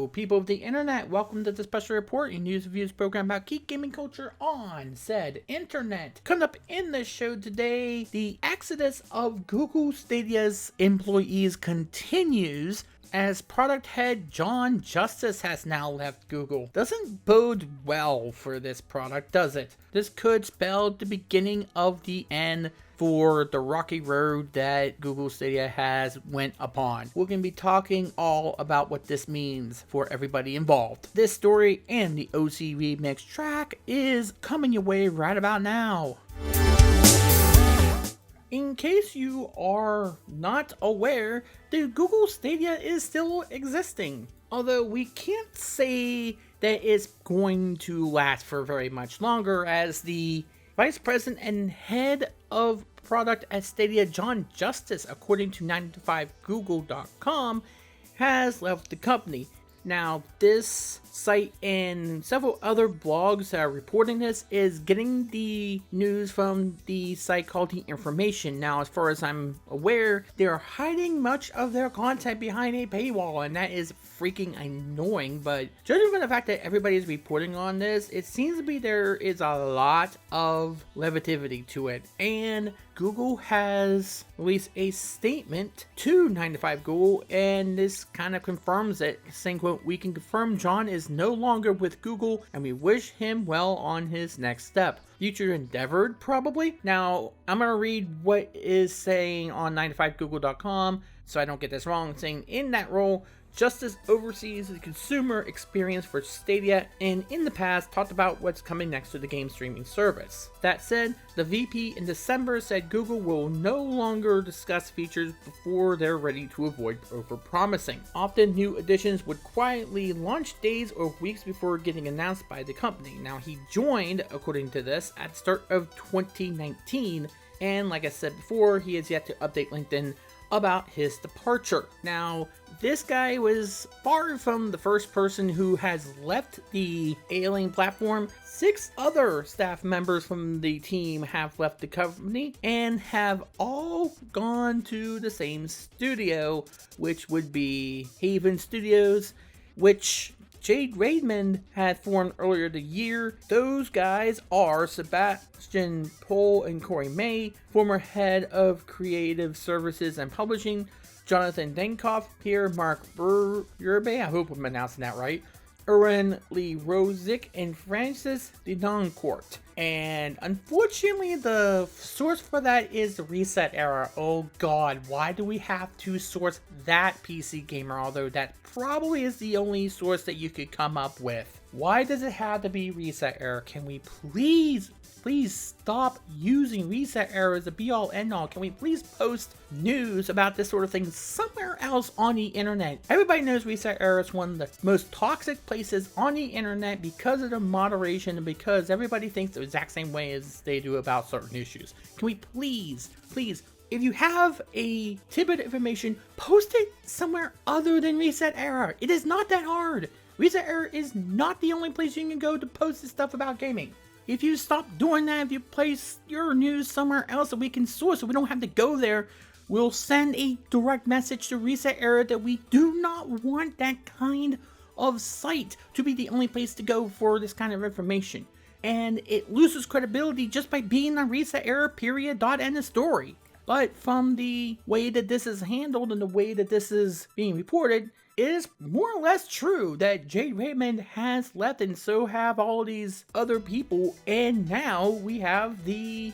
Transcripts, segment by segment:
Hello, people of the internet. Welcome to the special report, a news reviews program about geek gaming culture on said internet. Coming up in the show today, the exodus of Google Stadia's employees continues as product head John Justice has now left Google. Doesn't bode well for this product, does it? This could spell the beginning of the end for the rocky road that Google Stadia has went upon. We're going to be talking all about what this means for everybody involved. This story and the OC remix track is coming your way right about now. In case you are not aware, the Google Stadia is still existing. Although we can't say that it's going to last for very much longer, as the Vice President and Head of Product at Stadia, John Justice, according to 9to5google.com, has left the company. Now, this site and several other blogs that are reporting this is getting the news from the site called The Information. Now, as far as I'm aware, they're hiding much of their content behind a paywall, and that is freaking annoying. But judging from the fact that everybody is reporting on this, it seems to be there is a lot of levity to it. And Google has released a statement to 9to5Google, and this kind of confirms it, saying, quote, "We can confirm John is no longer with Google, and we wish him well on his next step. Future endeavor, probably." Now, I'm going to read what is saying on 9to5google.com, so I don't get this wrong, saying, "In that role, Justice oversees the consumer experience for Stadia, and in the past talked about what's coming next to the game streaming service." That said, the VP in December said Google will no longer discuss features before they're ready to avoid over-promising. Often new additions would quietly launch days or weeks before getting announced by the company. Now, he joined, according to this, at the start of 2019, and like I said before, he has yet to update LinkedIn about his departure. Now, this guy was far from the first person who has left the ailing platform. 6 other staff members from the team have left the company and have all gone to the same studio, which would be Haven Studios, which Jade Raymond had formed earlier the year. Those guys are Sebastian Pohl and Corey May, former head of creative services and publishing, Jonathan Denkoff, Pierre-Marc Burbe, I hope I'm pronouncing that right, Erwin Lee Rosick, and Francis Denoncourt. And unfortunately, the source for that is the reset era. Oh god, why do we have to source that, PC Gamer? Although that probably is the only source that you could come up with. Why does it have to be reset era? Can we please stop using reset era as a be-all end-all? Can we please post news about this sort of thing somewhere else on the internet? Everybody knows reset era is one of the most toxic places on the internet because of the moderation and because everybody thinks the exact same way as they do about certain issues. Can we please, if you have a tidbit of information, post it somewhere other than reset era. It is not that hard. Reset era is not the only place you can go to post this stuff about gaming. If you stop doing that, if you place your news somewhere else that we can source so we don't have to go there, we'll send a direct message to Reset Era that we do not want that kind of site to be the only place to go for this kind of information. And it loses credibility just by being on Reset Era, period, dot, end of story. But from the way that this is handled and the way that this is being reported, it is more or less true that Jade Raymond has left, and so have all these other people, and now we have the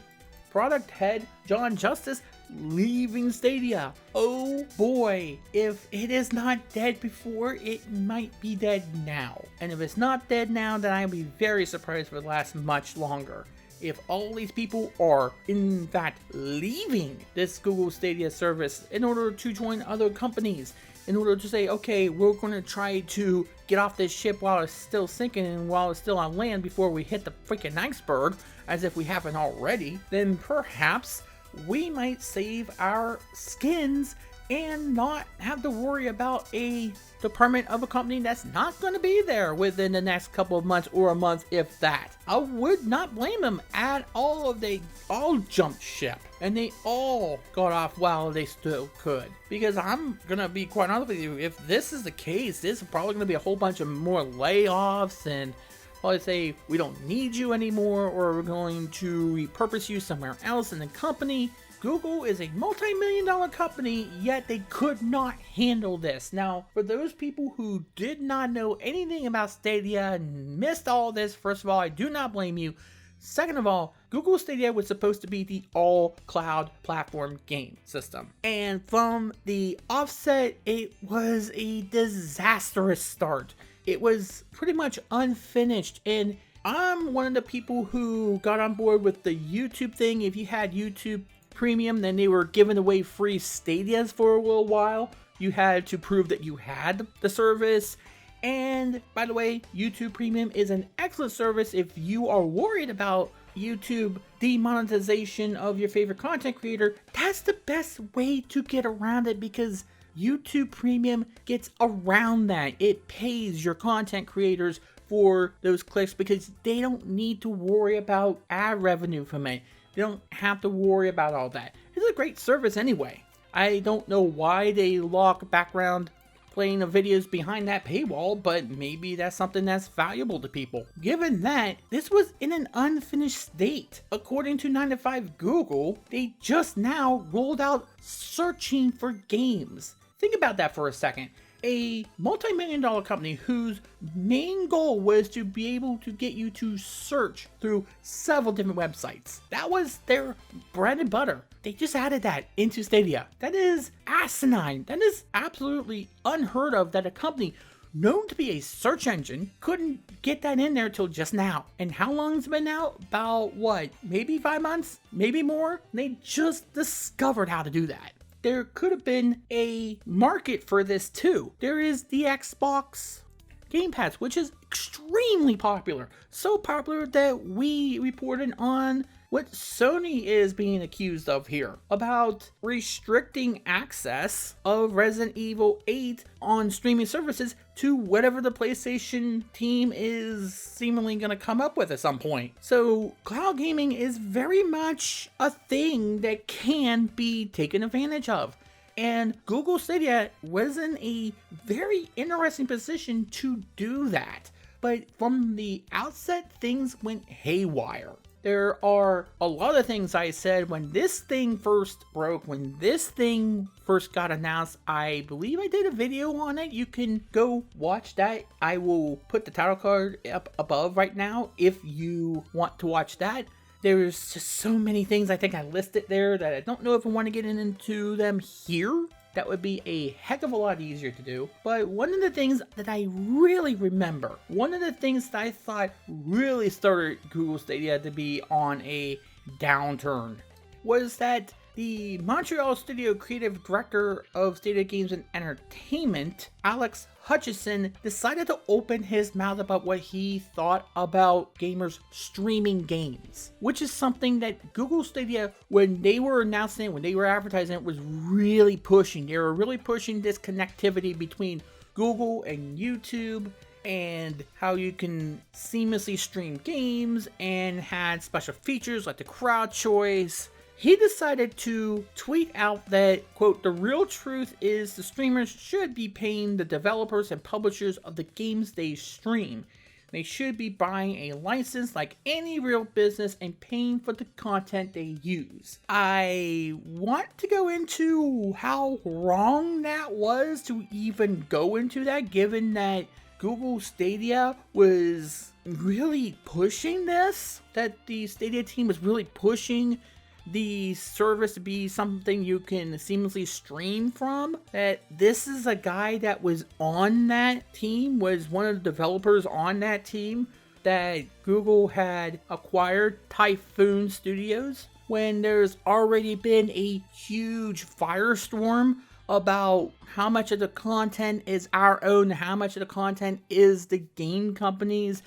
product head, John Justice, leaving Stadia. Oh boy, if it is not dead before, it might be dead now. And if it's not dead now, then I'll be very surprised if it lasts much longer. If all these people are in fact leaving this Google Stadia service in order to join other companies, in order to say, okay, we're going to try to get off this ship while it's still sinking and while it's still on land before we hit the freaking iceberg, as if we haven't already, then perhaps we might save our skins and not have to worry about a department of a company that's not going to be there within the next couple of months or a month, if that. I would not blame them at all if they all jumped ship and they all got off while they still could. Because I'm going to be quite honest with you, if this is the case, this is probably going to be a whole bunch of more layoffs and probably say we don't need you anymore, or we're going to repurpose you somewhere else in the company. Google is a multi-million-dollar company, yet they could not handle this. Now, for those people who did not know anything about Stadia and missed all this, first of all, I do not blame you. Second of all, Google Stadia was supposed to be the all-cloud platform game system. And from the offset, it was a disastrous start. It was pretty much unfinished, and I'm one of the people who got on board with the YouTube thing. If you had YouTube Premium, then they were giving away free Stadias for a little while. You had to prove that you had the service. And by the way, YouTube Premium is an excellent service if you are worried about YouTube demonetization of your favorite content creator. That's the best way to get around it, because YouTube Premium gets around that. It pays your content creators for those clicks because they don't need to worry about ad revenue from it. They don't have to worry about all that. It's a great service anyway. I don't know why they lock background playing of videos behind that paywall, but maybe that's something that's valuable to people. Given that this was in an unfinished state, according to 9 to 5 Google, they just now rolled out searching for games. Think about that for a second. A multi-million-dollar company whose main goal was to be able to get you to search through several different websites. That was their bread and butter. They just added that into Stadia. That is asinine. That is absolutely unheard of that a company known to be a search engine couldn't get that in there till just now. And how long has it been out? About what? Maybe 5 months? Maybe more? They just discovered how to do that. There could have been a market for this too. There is the Xbox Game Pass, which is extremely popular. So popular that we reported on what Sony is being accused of here about restricting access of Resident Evil 8 on streaming services to whatever the PlayStation team is seemingly going to come up with at some point. So cloud gaming is very much a thing that can be taken advantage of. And Google Stadia was in a very interesting position to do that. But from the outset, things went haywire. There are a lot of things I said when this thing first broke, when this thing first got announced. I believe I did a video on it. You can go watch that. I will put the title card up above right now if you want to watch that. There's just so many things I think I listed there that I don't know if I want to get into them here. That would be a heck of a lot easier to do. But one of the things that I really remember, one of the things that I thought really started Google Stadia to be on a downturn, was that the Montreal studio creative director of Stadia Games and Entertainment, Alex Hutchison, decided to open his mouth about what he thought about gamers streaming games, which is something that Google Stadia, when they were announcing it, when they were advertising it, was really pushing. They were really pushing this connectivity between Google and YouTube, and how you can seamlessly stream games, and had special features like the crowd choice. He decided to tweet out that, quote, "The real truth is the streamers should be paying the developers and publishers of the games they stream. They should be buying a license like any real business and paying for the content they use." I want to go into how wrong that was to even go into that, given that Google Stadia was really pushing this, that the Stadia team was really pushing the service to be something you can seamlessly stream from, that this is a guy that was on that team, was one of the developers on that team, that Google had acquired Typhoon Studios, when there's already been a huge firestorm about how much of the content is our own, how much of the content is the game companies,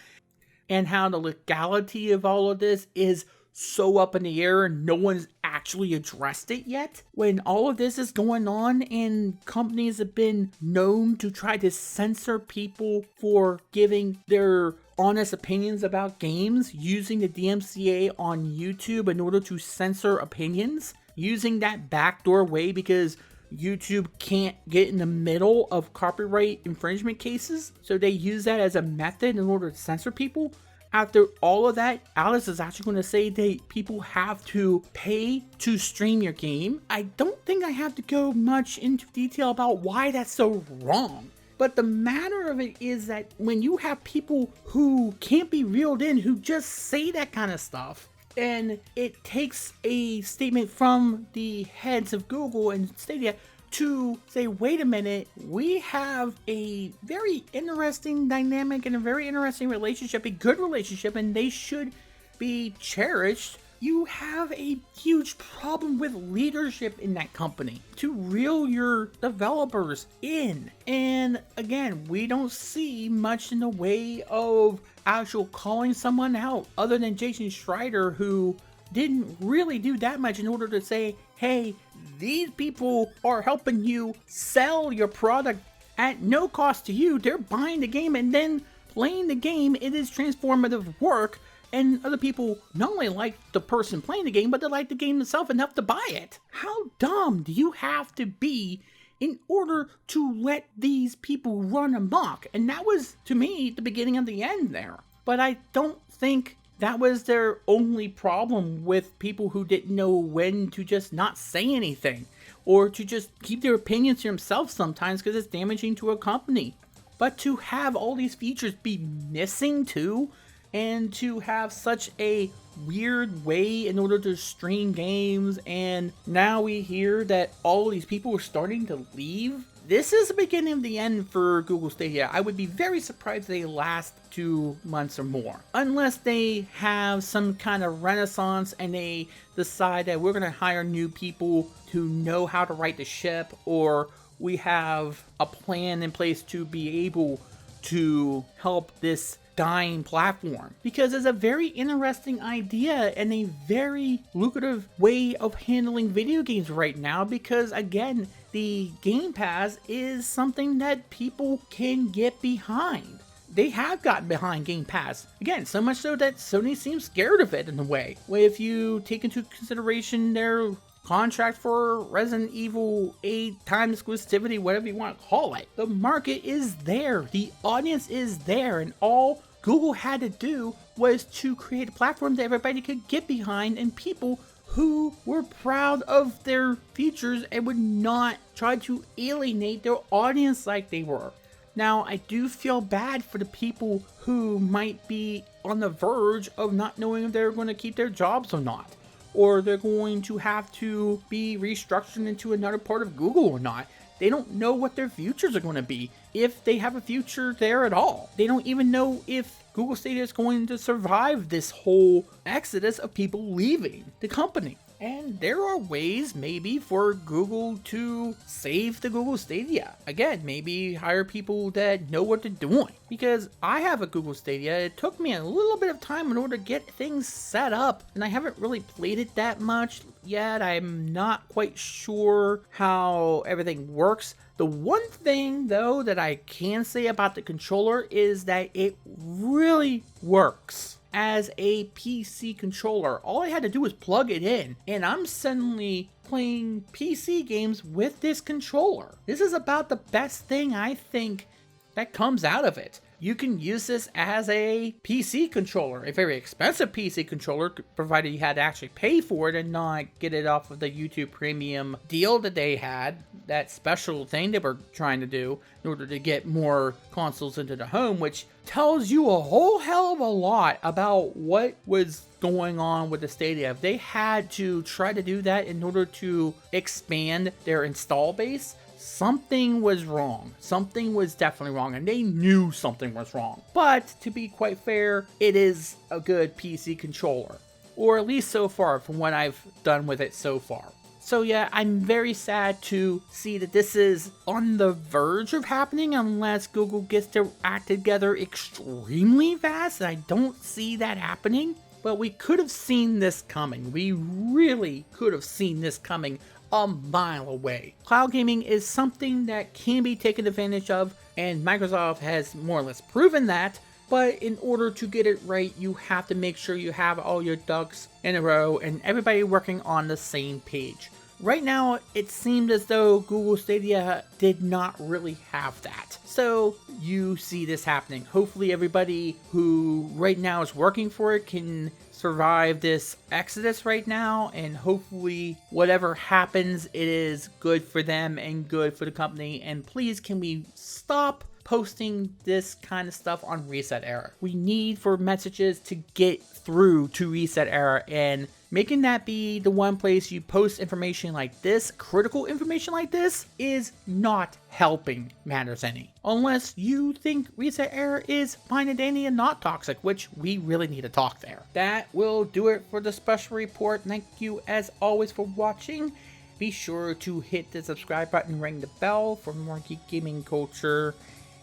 and how the legality of all of this is so up in the air and no one's actually addressed it yet. When all of this is going on and companies have been known to try to censor people for giving their honest opinions about games, using the DMCA on YouTube in order to censor opinions, using that backdoor way because YouTube can't get in the middle of copyright infringement cases, so they use that as a method in order to censor people. After all of that, Alice is actually going to say that people have to pay to stream your game. I don't think I have to go much into detail about why that's so wrong. But the matter of it is that when you have people who can't be reeled in, who just say that kind of stuff, and it takes a statement from the heads of Google and Stadia to say, wait a minute, we have a very interesting dynamic and a very interesting relationship, a good relationship, and they should be cherished. You have a huge problem with leadership in that company to reel your developers in. And again, we don't see much in the way of actual calling someone out other than Jason Schreier, who didn't really do that much in order to say, hey, these people are helping you sell your product at no cost to you. They're buying the game and then playing the game. It is transformative work. And other people not only like the person playing the game, but they like the game itself enough to buy it. How dumb do you have to be in order to let these people run amok? And that was, to me, the beginning of the end there. But I don't think that was their only problem with people who didn't know when to just not say anything, or to just keep their opinions to themselves sometimes because it's damaging to a company. But to have all these features be missing too, and to have such a weird way in order to stream games, and now we hear that all of these people are starting to leave. This is the beginning of the end for Google Stadia. I would be very surprised if they last 2 months or more. Unless they have some kind of renaissance and they decide that we're going to hire new people who know how to right the ship, or we have a plan in place to be able to help this dying platform, because it's a very interesting idea and a very lucrative way of handling video games right now, because again, the Game Pass is something that people can get behind. They have gotten behind Game Pass. Again, so much so that Sony seems scared of it in a way. If you take into consideration their contract for Resident Evil 8 time exclusivity, whatever you want to call it. The market is there. The audience is there. And all Google had to do was to create a platform that everybody could get behind, and people who were proud of their features and would not try to alienate their audience like they were. Now, I do feel bad for the people who might be on the verge of not knowing if they're going to keep their jobs or not, or they're going to have to be restructured into another part of Google or not. They don't know what their futures are going to be, if they have a future there at all. They don't even know if Google Stadia is going to survive this whole exodus of people leaving the company. And there are ways maybe for Google to save the Google Stadia. Again, maybe hire people that know what they're doing. Because I have a Google Stadia. It took me a little bit of time in order to get things set up, and I haven't really played it that much yet. I'm not quite sure how everything works. The one thing though that I can say about the controller is that it really works as a PC controller. All I had to do was plug it in, and I'm suddenly playing PC games with this controller. This is about the best thing I think that comes out of it. You can use this as a PC controller, a very expensive PC controller, provided you had to actually pay for it and not get it off of the YouTube Premium deal that they had, that special thing they were trying to do in order to get more consoles into the home, which tells you a whole hell of a lot about what was going on with the Stadia. If they had to try to do that in order to expand their install base, something was wrong. Something was definitely wrong, and they knew something was wrong. But to be quite fair, it is a good PC controller, or at least so far from what I've done with it so far. So yeah, I'm very sad to see that this is on the verge of happening unless Google gets their act together extremely fast, and I don't see that happening. but we could have seen this coming. We really could have seen this coming a mile away. Cloud gaming is something that can be taken advantage of, and Microsoft has more or less proven that, but in order to get it right, you have to make sure you have all your ducks in a row and everybody working on the same page. Right now, it seemed as though Google Stadia did not really have that. So you see this happening. Hopefully everybody who right now is working for it can survive this exodus right now, and hopefully whatever happens, it is good for them and good for the company. And please, can we stop posting this kind of stuff on Reset Era? We need for messages to get through to Reset Era, and making that be the one place you post information like this, critical information like this, is not helping matters any. Unless you think Reset Era is fine and dandy and not toxic, which we really need to talk there. That will do it for the special report. Thank you as always for watching. Be sure to hit the subscribe button, ring the bell for more Geek Gaming culture,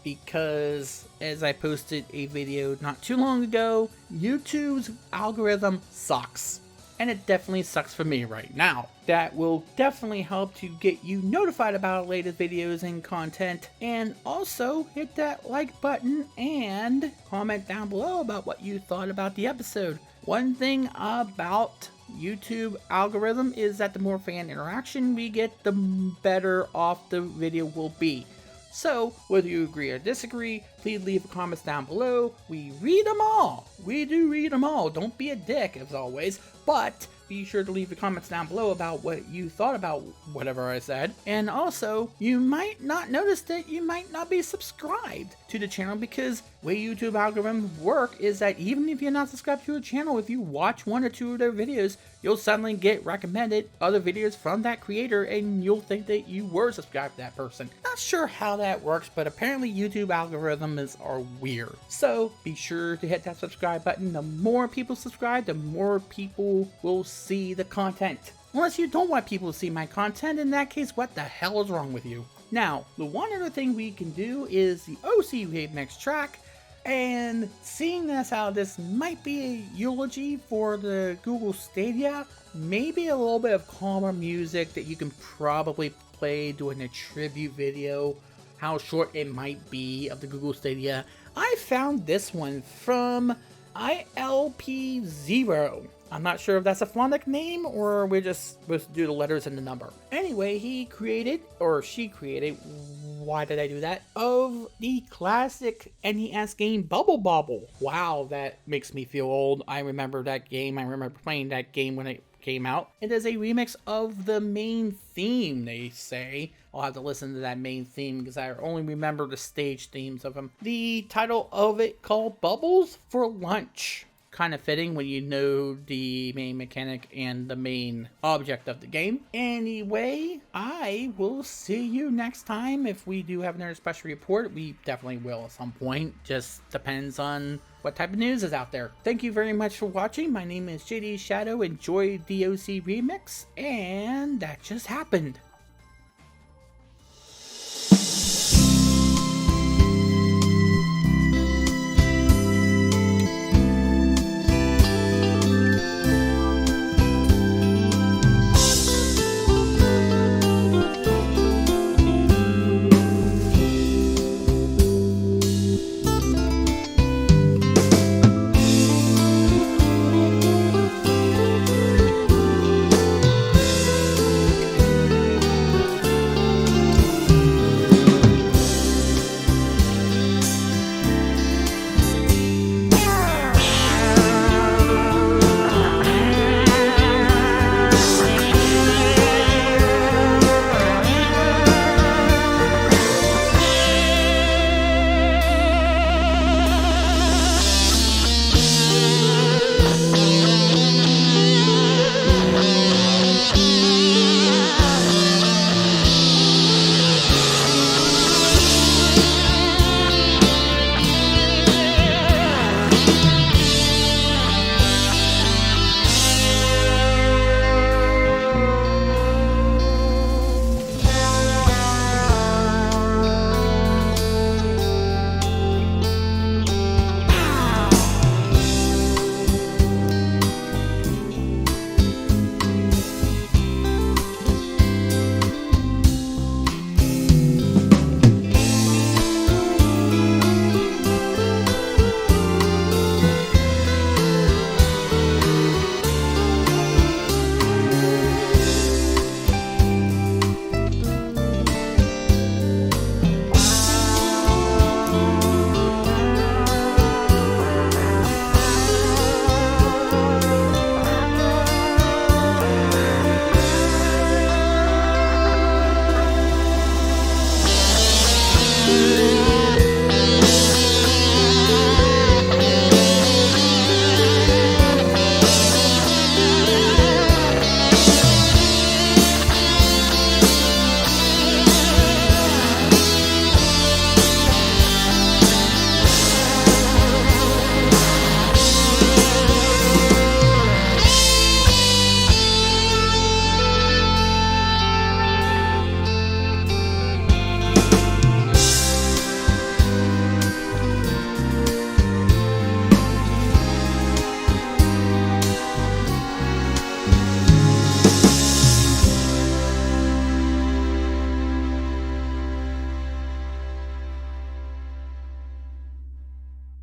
because as I posted a video not too long ago, YouTube's algorithm sucks. And it definitely sucks for me right now. That will definitely help to get you notified about latest videos and content. And also hit that like button and comment down below about what you thought about the episode. One thing about YouTube algorithm is that the more fan interaction we get, the better off the video will be. So, whether you agree or disagree, please leave comments down below. We read them all. We do read them all. Don't be a dick, as always. But be sure to leave the comments down below about what you thought about whatever I said. And also, you might not notice that you might not be subscribed to the channel, because the way YouTube algorithms work is that even if you're not subscribed to a channel, if you watch one or two of their videos, you'll suddenly get recommended other videos from that creator, and you'll think that you were subscribed to that person. Not sure how that works, but apparently YouTube algorithms are weird. So be sure to hit that subscribe button. The more people subscribe, the more people will see the content. Unless you don't want people to see my content, in that case, what the hell is wrong with you? Now, the one other thing we can do is the OC remix track. And seeing as how this might be a eulogy for the Google Stadia, maybe a little bit of calmer music that you can probably play doing a tribute video, how short it might be of the Google Stadia. I found this one from ILP0. I'm not sure if that's a phonic name or we're just supposed to do the letters and the number. Anyway, he created, or she created, why did I do that? Of the classic NES game Bubble Bobble. Wow, that makes me feel old. I remember that game. I remember playing that game when it came out. It is a remix of the main theme, they say. I'll have to listen to that main theme because I only remember the stage themes of them. The title of it called Bubbles for Lunch. Kind of fitting when you know the main mechanic and the main object of the game. Anyway, I will see you next time. If we do have another special report, we definitely will at some point. Just depends on what type of news is out there. Thank you very much for watching. My name is JD Shadow. Enjoy DOC Remix, and that just happened.